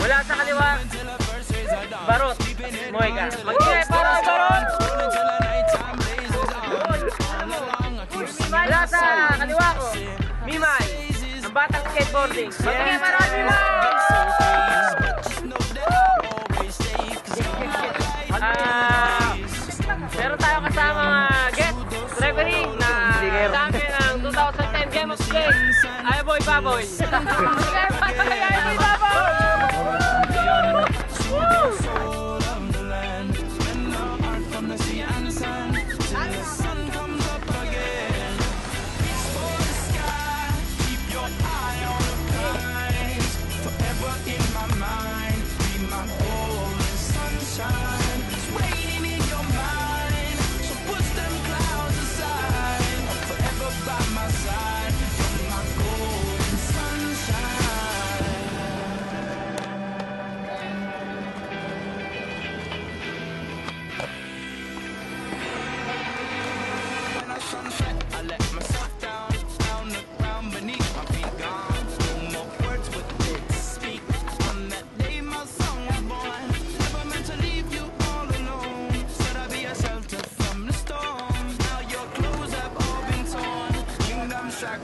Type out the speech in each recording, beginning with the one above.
Mula sa kaliwa, Barot. Moy ka. Mag-ingay para Barot! Mula sa kaliwa ko, Mimay. Ang batang skateboarding. Mag-ingay para Mimay! Meron tayo kasama guest referee na champion ng 2010 Game of Games. Ayaboy Baboy. Ayaboy Baboy!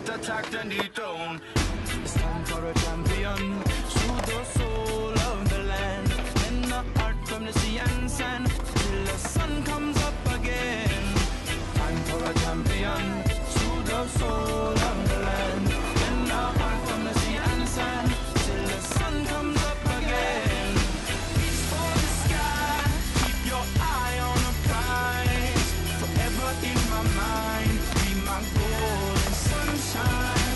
Attacked and dethroned. It's time for a champion. Soothe the soul of the land. In the heart from the sea and sand till the sun comes up again. Time for a champion. Soothe the soul of the land. In the heart from the sea and sand till the sun comes up again. Reach for the sky. Keep your eye on the prize. Forever in my mind. Be my golden sunshine.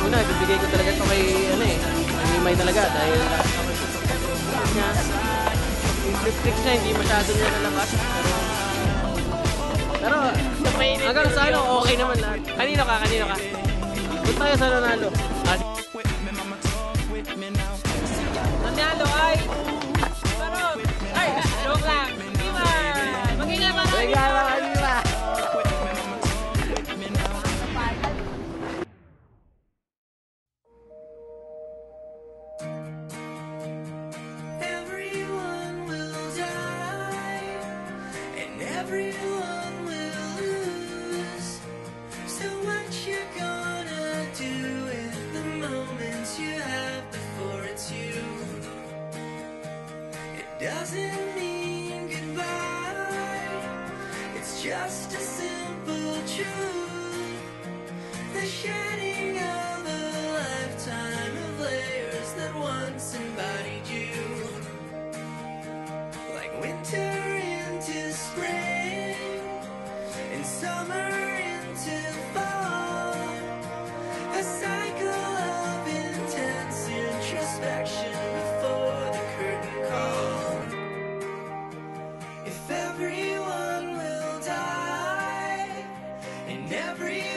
Una, bibigay ko talaga ito kay Mimay talaga dahil yung flip-tricks niya hindi masyado niya nalabas pero hanggang sa ano okay naman lahat. Kanino ka? Doon tayo sa nanalo. Nanalo ay Barot! Ay! Joke lang! Mimay! Mag-ingay para Mimay! Everyone will lose. So what you gonna do in the moments you have before it's you? It doesn't mean goodbye. It's just a simple truth. The shedding of a lifetime of layers that once embodied you. Like winter into spring, and summer into fall, a cycle of intense introspection before the curtain call. If everyone will die, and every